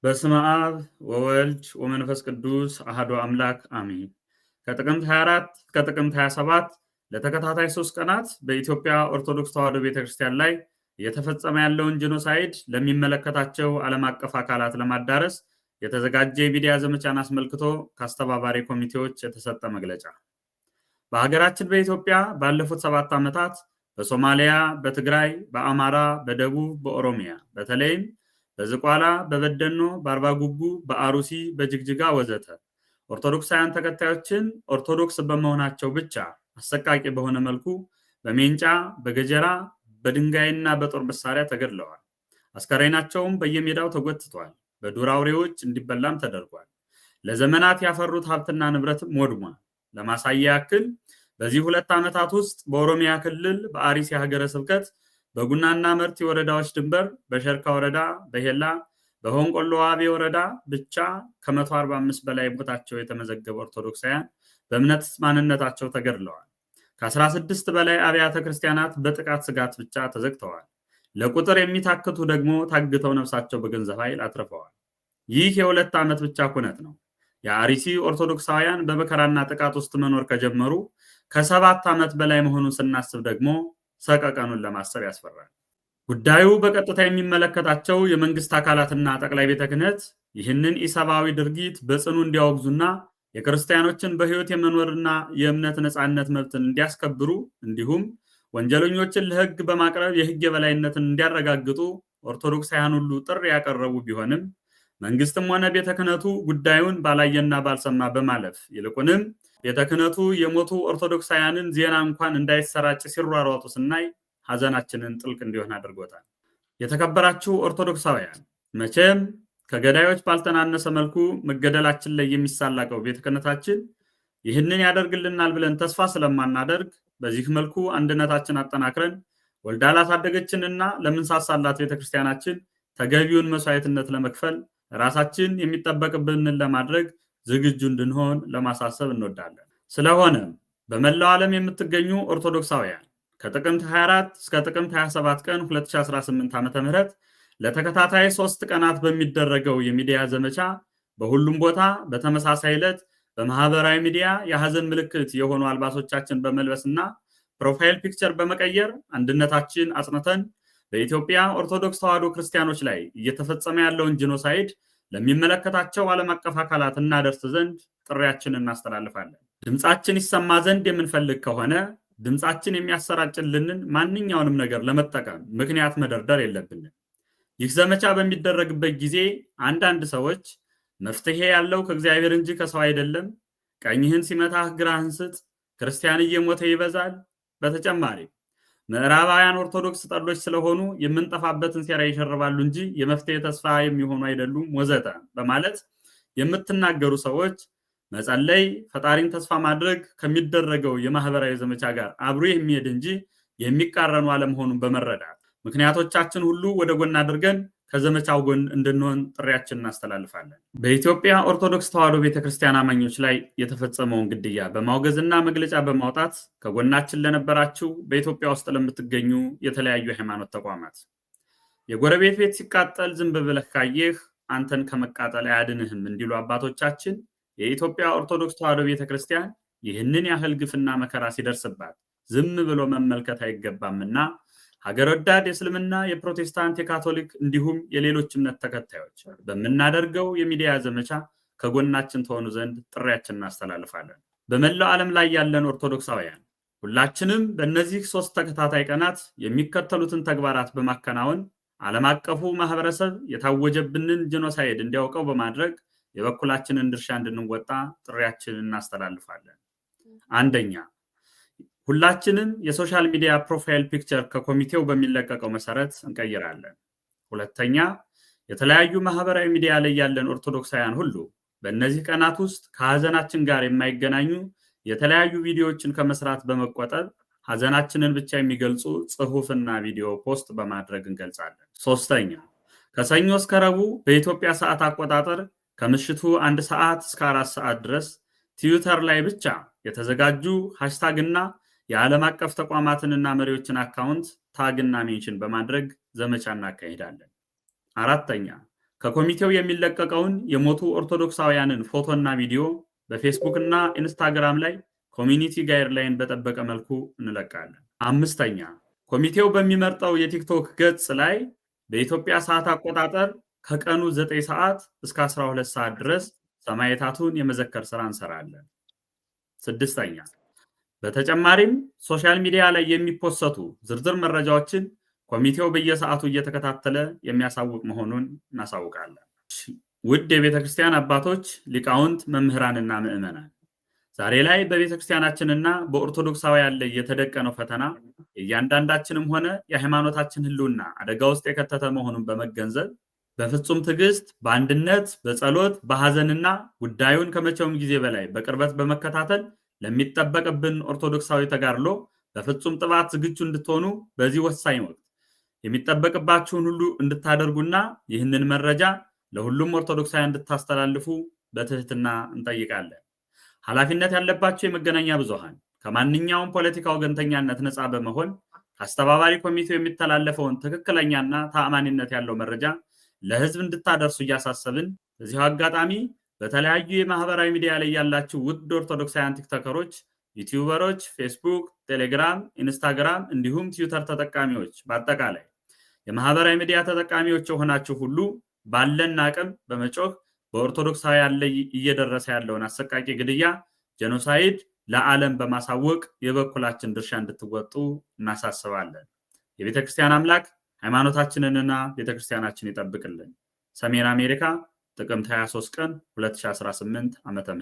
በስመ አብ ወወልድ ወመንፈስ ቅዱስ አሐዱ አምላክ አሜን። ከጥቅምት 24 እስከ ጥቅምት 27 ለተከታታይ 3 ቀናት በኢትዮጵያ ኦርቶዶክስ ተዋሕዶ ቤተክርስቲያን ላይ እየተፈጸመ ያለውን ጄኖሳይድ ለሚመለከታቸው ዓለም አቀፍ አካላት ለማዳረስ የተዘጋጀ የሚዲያ ዘመቻን አስመልክቶ ከአስተባባሪ ኮሚቴዎች የተሰጠ መግለጫ። በሀገራችን በኢትዮጵያ ባለፉት 7 ዓመታት በሶማሊያ፣ በትግራይ፣ በአማራ፣ በደቡብ፣ በኦሮሚያ በተለይም በዝቋላ፣ በበደኖ፣ በአርባጉጉ፣ በአሩሲ፣ በጅግጅጋ ወዘተ ኦርቶዶክሳውያን ተከታዮችን ኦርቶዶክስ በመሆናቸው ብቻ አሰቃቂ በሆነ መልኩ በሜንጫ፣ በገጀራ፣ በድንጋይና በጦር መሳሪያ ተገድለዋል። አስከሬናቸውም በየሜዳው ተጎትቷል። በዱር አውሬዎች እንዲበላም ተደርጓል። ለዘመናት ያፈሩት ሀብትና ንብረትም ወድሟል። ለማሳያ ያክል በዚህ 2 ዓመታት ውስጥ በኦሮሚያ ክልል በአርሲ ሀገረ ስብከት በጉናና መርቲ ወረዳዎች ድንበር በሸርካ ወረዳ፣ በሄላ፣ በሆንቆሎ ዋቤ ወረዳ ብቻ ከ145 በላይ ቦታቸው የተመዘገበ ኦርቶዶክሳውያን በእምነት ማንነታቸው ተገድለዋል። ከ16 በላይ አብያተ ክርስቲያናት በጥቃት ስጋት ብቻ ተዘግተዋል። ለቁጥር የሚታክቱ ደግሞ ታግተው ነፍሳቸው በገንዘብ ኃይል አትርፈዋል። ይህ የ2 ዓመት ብቻ ኩነት ነው። የአርሲ ኦርቶዶክሳውያን በመከራና ጥቃት ውስጥ መኖር ከጀመሩ ከ7 ዓመት በላይ መሆኑን ስናስብ ደግሞ ሰቀቀኑን ለማሰብ ያስፈራል። ጉዳዩ በቀጥታ የሚመለከታቸው የመንግስት አካላትና ጠቅላይ ቤተ ክህነት ይህንን ኢሰብአዊ ድርጊት በጽኑ እንዲያወግዙና የክርስቲያኖችን በሕይወት የመኖርና የእምነት ነፃነት መብትን እንዲያስከብሩ እንዲሁም ወንጀለኞችን ለሕግ በማቅረብ የሕግ የበላይነትን እንዲያረጋግጡ ኦርቶዶክሳውያን ሁሉ ጥሪ ያቀረቡ ቢሆንም መንግስትም ሆነ ቤተ ክህነቱ ጉዳዩን ባላየና ባልሰማ በማለፍ ይልቁንም ቤተ ክህነቱ የሞቱ ኦርቶዶክሳውያንን ዜና እንኳን እንዳይሰራጭ ሲሯሯጡ ስናይ ሐዘናችንን ጥልቅ እንዲሆን አድርጎታል። የተከበራችሁ ኦርቶዶክሳውያን፣ መቼም ከገዳዮች ባልተናነሰ መልኩ መገደላችን ላይ የሚሳላቀው ቤተ ክህነታችን ይህንን ያደርግልናል ብለን ተስፋ ስለማናደርግ በዚህ መልኩ አንድነታችን አጠናክረን ወልዳ ላሳደገችንና ለምንሳሳላት ቤተክርስቲያናችን ተገቢውን መስዋዕትነት ለመክፈል ራሳችን የሚጠበቅብንን ለማድረግ ዝግጁ እንድንሆን ለማሳሰብ እንወዳለን። ስለሆነም በመላው ዓለም የምትገኙ ኦርቶዶክሳውያን ከጥቅምት 24 እስከ ጥቅምት 27 ቀን 2018 ዓ.ም ለተከታታይ 3 ቀናት በሚደረገው የሚዲያ ዘመቻ በሁሉም ቦታ በተመሳሳይ ዕለት በማህበራዊ ሚዲያ የሐዘን ምልክት የሆኑ አልባሶቻችን በመልበስና ፕሮፋይል ፒክቸር በመቀየር አንድነታችን አጽንተን በኢትዮጵያ ኦርቶዶክስ ተዋሕዶ ክርስቲያኖች ላይ እየተፈጸመ ያለውን ጄኖሳይድ ለሚመለከታቸው ዓለም አቀፍ አካላት እናደርስ ዘንድ ጥሪያችንን እናስተላልፋለን። ድምጻችን ይሰማ ዘንድ የምንፈልግ ከሆነ ድምጻችን የሚያሰራጭልንን ማንኛውንም ነገር ለመጠቀም ምክንያት መደርደር የለብንም። ይህ ዘመቻ በሚደረግበት ጊዜ አንዳንድ ሰዎች መፍትሄ ያለው ከእግዚአብሔር እንጂ ከሰው አይደለም፣ ቀኝህን ሲመታህ ግራህን ስጥ፣ ክርስቲያን እየሞተ ይበዛል፣ በተጨማሪ ምዕራባውያን ኦርቶዶክስ ጠሎች ስለሆኑ የምንጠፋበትን ሴራ ይሸርባሉ እንጂ የመፍትሄ ተስፋ የሚሆኑ አይደሉም ወዘተ በማለት የምትናገሩ ሰዎች መጸለይ፣ ፈጣሪን ተስፋ ማድረግ ከሚደረገው የማህበራዊ ዘመቻ ጋር አብሮ የሚሄድ እንጂ የሚቃረኑ አለመሆኑን በመረዳት ምክንያቶቻችን ሁሉ ወደ ጎን አድርገን ከዘመቻው ጎን እንድንሆን ጥሪያችንን እናስተላልፋለን። በኢትዮጵያ ኦርቶዶክስ ተዋሕዶ ቤተክርስቲያን አማኞች ላይ የተፈጸመውን ግድያ በማውገዝና መግለጫ በማውጣት ከጎናችን ለነበራችሁ በኢትዮጵያ ውስጥ ለምትገኙ የተለያዩ ሃይማኖት ተቋማት የጎረቤት ቤት ሲቃጠል ዝም ብለህ ካየህ አንተን ከመቃጠል አያድንህም እንዲሉ አባቶቻችን የኢትዮጵያ ኦርቶዶክስ ተዋሕዶ ቤተክርስቲያን ይህንን ያህል ግፍና መከራ ሲደርስባት ዝም ብሎ መመልከት አይገባምና ሀገር ወዳድ የእስልምና፣ የፕሮቴስታንት፣ የካቶሊክ እንዲሁም የሌሎች እምነት ተከታዮች በምናደርገው የሚዲያ ዘመቻ ከጎናችን ተሆኑ ዘንድ ጥሪያችንን እናስተላልፋለን። በመላው ዓለም ላይ ያለን ኦርቶዶክሳውያን ሁላችንም በእነዚህ 3 ተከታታይ ቀናት የሚከተሉትን ተግባራት በማከናወን ዓለም አቀፉ ማህበረሰብ የታወጀብንን ጄኖሳይድ እንዲያውቀው በማድረግ የበኩላችንን ድርሻ እንድንወጣ ጥሪያችንን እናስተላልፋለን። አንደኛ፣ ሁላችንም የሶሻል ሚዲያ ፕሮፋይል ፒክቸር ከኮሚቴው በሚለቀቀው መሰረት እንቀይራለን። ሁለተኛ፣ የተለያዩ ማህበራዊ ሚዲያ ላይ ያለን ኦርቶዶክሳውያን ሁሉ በእነዚህ ቀናት ውስጥ ከሐዘናችን ጋር የማይገናኙ የተለያዩ ቪዲዮዎችን ከመስራት በመቆጠብ ሐዘናችንን ብቻ የሚገልጹ ጽሑፍና ቪዲዮ ፖስት በማድረግ እንገልጻለን። ሶስተኛ፣ ከሰኞ እስከ ረቡዕ በኢትዮጵያ ሰዓት አቆጣጠር ከምሽቱ 1 ሰዓት እስከ 4 ሰዓት ድረስ ትዊተር ላይ ብቻ የተዘጋጁ ሃሽታግና የዓለም አቀፍ ተቋማትንና መሪዎችን አካውንት ታግና ሜንሽን በማድረግ ዘመቻ እናካሂዳለን። አራተኛ፣ ከኮሚቴው የሚለቀቀውን የሞቱ ኦርቶዶክሳውያንን ፎቶና ቪዲዮ በፌስቡክ እና ኢንስታግራም ላይ ኮሚኒቲ ጋይድላይን በጠበቀ መልኩ እንለቃለን። አምስተኛ፣ ኮሚቴው በሚመርጠው የቲክቶክ ገጽ ላይ በኢትዮጵያ ሰዓት አቆጣጠር ከቀኑ 9 ሰዓት እስከ 12 ሰዓት ድረስ ሰማዕታቱን የመዘከር ስራ እንሰራለን። ስድስተኛ፣ በተጨማሪም ሶሻል ሚዲያ ላይ የሚፖሰቱ ዝርዝር መረጃዎችን ኮሚቴው በየሰዓቱ እየተከታተለ የሚያሳውቅ መሆኑን እናሳውቃለን። ውድ የቤተ ክርስቲያን አባቶች፣ ሊቃውንት፣ መምህራንና ምዕመናን፣ ዛሬ ላይ በቤተ ክርስቲያናችንና በኦርቶዶክሳውያን ላይ የተደቀነው ፈተና የእያንዳንዳችንም ሆነ የሃይማኖታችን ሕልውና አደጋ ውስጥ የከተተ መሆኑን በመገንዘብ በፍጹም ትዕግስት፣ በአንድነት፣ በጸሎት፣ በሐዘንና ጉዳዩን ከመቼውም ጊዜ በላይ በቅርበት በመከታተል ለሚጠበቅብን ኦርቶዶክሳዊ ተጋድሎ በፍጹም ጥባት ዝግጁ እንድትሆኑ በዚህ ወሳኝ ወቅት የሚጠበቅባችሁን ሁሉ እንድታደርጉና ይህንን መረጃ ለሁሉም ኦርቶዶክሳውያን እንድታስተላልፉ በትህትና እንጠይቃለን። ኃላፊነት ያለባቸው የመገናኛ ብዙሃን ከማንኛውም ፖለቲካ ወገንተኛነት ነፃ በመሆን ከአስተባባሪ ኮሚቴው የሚተላለፈውን ትክክለኛና ተአማኒነት ያለው መረጃ ለህዝብ እንድታደርሱ እያሳሰብን፣ በዚሁ አጋጣሚ በተለያዩ የማህበራዊ ሚዲያ ላይ ያላችሁ ውድ ኦርቶዶክሳውያን ቲክቶከሮች፣ ዩቲዩበሮች፣ ፌስቡክ፣ ቴሌግራም፣ ኢንስታግራም እንዲሁም ትዊተር ተጠቃሚዎች በአጠቃላይ የማህበራዊ ሚዲያ ተጠቃሚዎች የሆናችሁ ሁሉ ባለን አቅም በመጮህ በኦርቶዶክሳውያን ላይ እየደረሰ ያለውን አሰቃቂ ግድያ፣ ጄኖሳይድ ለዓለም በማሳወቅ የበኩላችን ድርሻ እንድትወጡ እናሳስባለን። የቤተክርስቲያን አምላክ ሃይማኖታችንንና ቤተክርስቲያናችን ይጠብቅልን። ሰሜን አሜሪካ ጥቅምት 23 ቀን 2018 ዓ.ም